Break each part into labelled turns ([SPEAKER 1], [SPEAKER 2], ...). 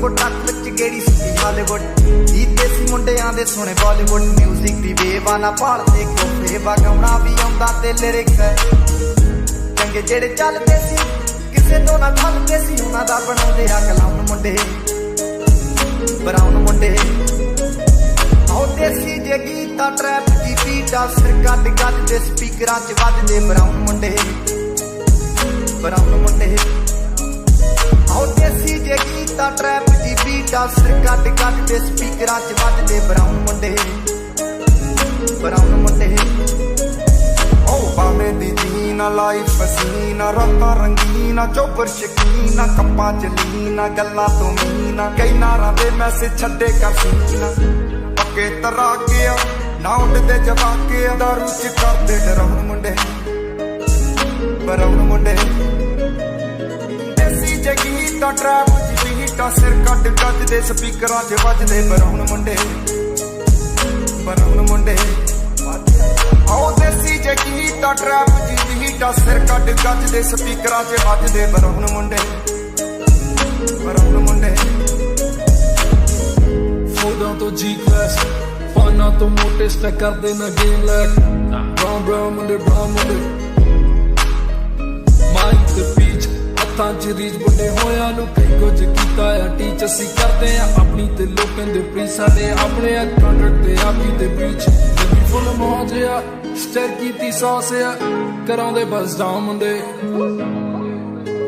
[SPEAKER 1] jumbo ਟੱਕ ਵਿੱਚ ਗੇੜੀ ਸੀ Hollywood ਦੀ ਦੇਸੀ ਮੁੰਡਿਆਂ ਦੇ ਸੋਹਣੇ ਬਾਲੀਵੁੱਡ ਮਿਊਜ਼ਿਕ ਦੀ ਵੇਵਾ ਨਾ ਭਾਲਦੇ ਕੋਫੇ ਵਗਾਉਣਾ ਵੀ ਆਉਂਦਾ ਤੇ ਲਿਰਿਕਸ ਚੰਗੇ ਜਿਹੜੇ ਚੱਲਦੇ ਸੀ ਕਿਸੇ ਤੋਂ ਨਾ ਠੱਲਦੇ ਸੀ ਉਹਨਾਂ ਦਾ ਬਣਾਉਂਦੇ ਆ ਕਲਾਮ ਮੁੰਡੇ ਬਰਾਉਨ ਮੁੰਡੇ ਆਉ ਦੇਸੀ ਜੇ ਗੀਤਾ ਟਰੈਪ ਦੀ ਬੀਟਾ ਸਿਰ ਕੱਢ ਕੱਢ ਦੇ ਸਪੀਕਰਾਂ 'ਚ ਵੱਜਦੇ ਬਰਾਉਨ ਮੁੰਡੇ ਆਉ ਦੇਸੀ ਜੇ ਗੀਤਾ ਟਰੈਪ ਦੀ ਬੀਟਾ ਸਿਰ ਕੱਢ ਕੱਢ ਦੇ ਸਪੀਕਰਾਂ 'ਚ ਵੱਜਦੇ ਬਰਾਉਨ ਮੁੰਡੇ
[SPEAKER 2] ਉਹ ਬਾਵੇਂ ਦੀ ਜੀਨਾ ਲਾਈਫ ਪਸੀਨਾ ਰਾਤਾਂ ਰੰਗੀਨਾ ਚੋਬਰ ਸ਼ਕੀਨਾ ਕੱਪਾਂ ਚ ਲੀਨਾ ਗੱਲਾਂ ਤੋਂ ਮੀਨਾ ਕਈ ਨਾਰਾਂ ਦੇ ਮੈਸੇਜ ਛੱਡੇ ਕਰ ਸੀਨਾ ਪੱਕੇ ਤਰਾਕੇ ਆ ਨਾ ਉੱਡਦੇ ਜਵਾਕੇ ਆ ਦਾਰੂ ਚ ਕਰਦੇ ਡਰਾਉਣ ਮੁੰਡੇ ਬਰਾਉਨ ਮੁੰਡੇ ਦੇਸੀ ਜੇ ਗੀਤਾ ਟਰੈਪ ਦੀ ਬੀਟਾ ਸਿਰ ਕੱਢ ਕੱਢ ਦੇ ਸਪੀਕਰਾਂ 'ਚ ਵੱਜਦੇ ਬਰਾਉਨ ਮੁੰਡੇ ਆਉ ਦੇਸੀ ਜੇ ਗੀਤਾ ਟਰੈਪ ਦੀ ਬੀਟਾ ਸਿਰ ਕੱਢ ਕੱਢ ਦੇ ਸਪੀਕਰਾਂ 'ਚ ਵੱਜਦੇ ਬਰਾਉਨ ਮੁੰਡੇ
[SPEAKER 3] ਫੋਟੋਆਂ ਤੋਂ ਜੀ ਕਲਾਸ ਫਾਨਾਂ ਤੋਂ ਮੋਟੇ ਸਟੈਕ ਕਰਦੇ ਨਾ ਗੇਮ ਲੈਕ ਬਰਾਉਨ ਮੁੰਡੇ ਮਾਈਕ ਤੇ ਪੀਚ ਹੱਥਾਂ 'ਚ ਰੀਚ ਬੁੱਢੇ ਹੋਇਆਂ ਨੂੰ ਕਈ ਕੁਝ ਕੀਤਾ ਆ ਟੀਚ ਅਸੀਂ ਕਰਦੇ ਆ ਆਪਣੀ ਤੇ ਲੋਕਾਂ ਦੇ ਪ੍ਰੀ ਸਾਡੇ ਆਪਣੇ ਆ ਕੰਟਰੈਕਟ ਤੇ ਆਪੀ ਤੇ ਬ੍ਰੀਚ ਜੱਬੀ ਫੁੱਲ ਮੌਜ ਆ ਸਟਰ ਕੀਤੀ ਸੌਸ ਆ ਕਰਾਉਂਦੇ ਬਸ ਡਾਊਨ ਮੁੰਡੇ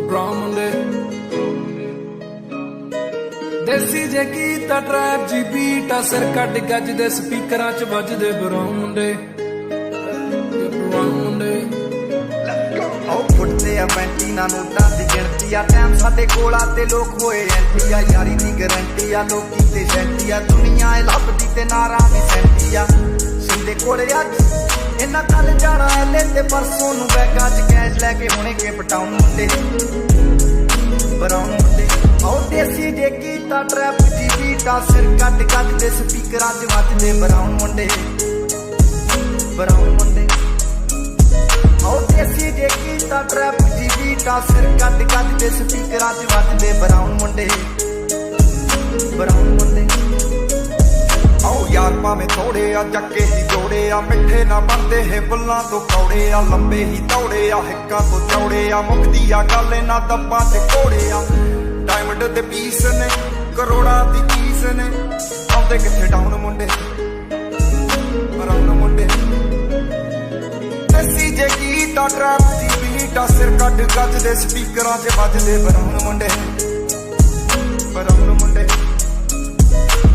[SPEAKER 3] ਬਰਾਉਨ ਮੁੰਡੇ ਦੇਸੀ ਜੇ ਗੀਤਾ ਟਰੈਪ ਜੀ ਬੀਟਾ ਸਿਰ ਕੱਢ ਗੱਜ ਦੇ ਸਪੀਕਰਾਂ 'ਚ ਵੱਜਦੇ ਬਰਾਉਨ ਮੁੰਡੇ
[SPEAKER 1] ਆਉ ਫੁੱਟਦੇ ਆ ਪੈਂਟੀ ਨਾ ਨੋਟਾਂ ਦੀ ਗਿਣਤੀ ਆ ਟਾਈਮ ਸਾਡੇ ਕੋਲ ਆ ਤੇ ਲੋਕ ਹੋਏ ਐਂਟੀ ਆ ਯਾਰੀ ਦੀ ਗਰੰਟੀ ਆ ਲੋਕੀ ਤੇ ਸੈਂਟੀ ਆ ਦੁਨੀਆ ਇਹ ਲੱਭਦੀ ਤੇ ਨਾਰਾਂ ਵੀ ਸੈਂਟੀ ਆ ਸਿੰਦੇ ਕੋਲੇ ਅੱਜ ਇਹਨਾਂ ਕੱਲ ਜਾਣਾ ਐਲੇ ਤੇ ਪਰਸੋਂ ਨੂੰ ਬੈਗਾਂ 'ਚ ਕੈਸ਼ ਲੈ ਕੇ ਹੁਣੇ ਕੇ ਪਟਾਉਣ ਮੁੰਡੇ ਬਰਾਉਨ ਮੁੰਡੇ ਆਉ ਦੇਸੀ ਜੇ ਗੀਤਾ ਟਰੈਪ ਦੀ ਬੀਟਾ ਸਿਰ ਕੱਢ ਕੱਢ ਦੇ ਸਪੀਕਰਾਂ 'ਚ ਵੱਜਦੇ ਬਰਾਉਨ ਮੁੰਡੇ ਆਉ ਦੇਸੀ ਜੇ ਗੀਤਾ ਟਰੈਪ ਦੀ ਬੀਟਾ ਸਿਰ ਕੱਢ ਕੱਢ ਦੇ ਸਪੀਕਰਾਂ 'ਚ ਵੱਜਦੇ ਬਰਾਉਨ ਮੁੰਡੇ
[SPEAKER 2] ਆਉ ਯਾਰ ਭਾਵੇਂ ਥੋੜੇ ਆ ਚੱਕੇ ਹੀ ਜੋੜੇ ਆ ਮਿੱਠੇ ਨਾ ਬਣਦੇ ਹੈ ਬੁੱਲਾਂ ਤੋਂ ਕੌੜੇ ਆ ਲੰਬੇ ਹੀ ਦੌੜੇ ਆ ਹਿੱਕਾਂ ਤੋਂ ਚੌੜੇ ਆ ਮੁਕਦੀ ਆ ਗੱਲ ਇਹਨਾਂ ਦੱਬਾਂ ਤੇ ਕੋੜੇ ਆ ਡਾਇਮੰਡ ਦੇ ਪੀਸ ਨੇ ਕਰੋੜਾਂ ਦੀ ਚੀਜ਼ ਨੇ ਆਉਂਦੇ ਕਿੱਥੇ ਡਾਊਨ ਮੁੰਡੇ ਬਰਾਉਨ ਮੁੰਡੇ ਦੇਸੀ ਜੇ ਗੀਤਾ ਟਰੈਪ ਦੀ ਬੀਟਾ ਸਿਰ ਕੱਢ ਗੱਜ ਦੇ ਸਪੀਕਰਾਂ 'ਚ ਵੱਜਦੇ ਬਰਾਉਨ ਮੁੰਡੇ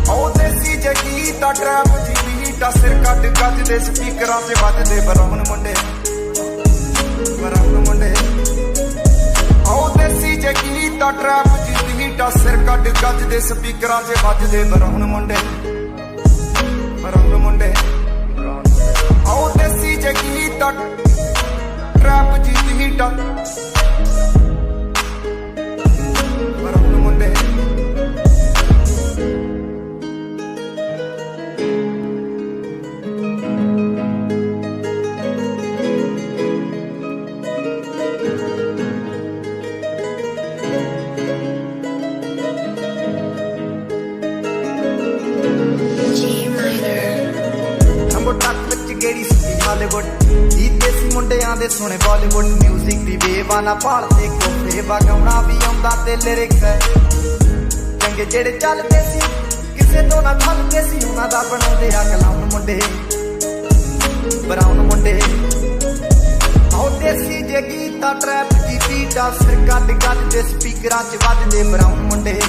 [SPEAKER 2] ਆਉ ਦੇਸੀ ਜੇ ਗੀਤਾ ਟਰੈਪ ਦੀ ਬੀਟਾ ਸਿਰ ਕੱਢ ਗੱਜ ਦੇ ਸਪੀਕਰਾਂ 'ਚ ਵੱਜਦੇ ਬਰਾਉਨ ਮੁੰਡੇ ਆਉ ਦੇਸੀ ਜੇ ਗੀਤਾ ਟਰੈਪ ਦੀ ਬੀਟਾ ਸਿਰ ਕੱਢ ਗੱਜ ਦੇ ਸਪੀਕਰਾਂ 'ਚ ਵੱਜਦੇ ਬਰਾਉਨ ਮੁੰਡੇ ਆਉ ਦੇਸੀ ਜੇ ਗੀਤਾ ਟਰੈਪ ਦੀ ਬੀਟਾ ਬਰਾਉਨ ਮੁੰਡੇ
[SPEAKER 1] ਜੰਬੋ ਟੱਕ ਵਿੱਚ ਗੇੜੀ ਸੀ ਹਾਲੀਵੁੱਡ ਦੀ ਦੇਸੀ ਮੁੰਡਿਆਂ ਦੇ ਸੋਹਣੇ ਬਾਲੀਵੁੱਡ ਮਿਊਜ਼ਿਕ ਦੀ ਵੇਵਾ ਨਾ ਭਾਲਦੇ ਕੋਫੇ ਵਗਾਉਣਾ ਵੀ ਆਉਂਦਾ ਤੇ ਲਿਰਿਕਸ ਚੰਗੇ ਜਿਹੜੇ ਚੱਲਦੇ ਸੀ ਕਿਸੇ ਤੋਂ ਨਾ ਠੱਲਦੇ ਸੀ ਉਹਨਾਂ ਦਾ ਬਣਾਉਂਦੇ ਆ ਕਲਾਮ ਮੁੰਡੇ ਬਰਾਉਨ ਮੁੰਡੇ ਆਉ ਦੇਸੀ ਜੇ ਗੀਤਾ ਟਰੈਪ ਦੀ ਬੀਟਾ ਸਿਰ ਕੱਢ ਕੱਢ ਦੇ ਸਪੀਕਰਾਂ 'ਚ ਵੱਜਦੇ ਬਰਾਉਨ ਮੁੰਡੇ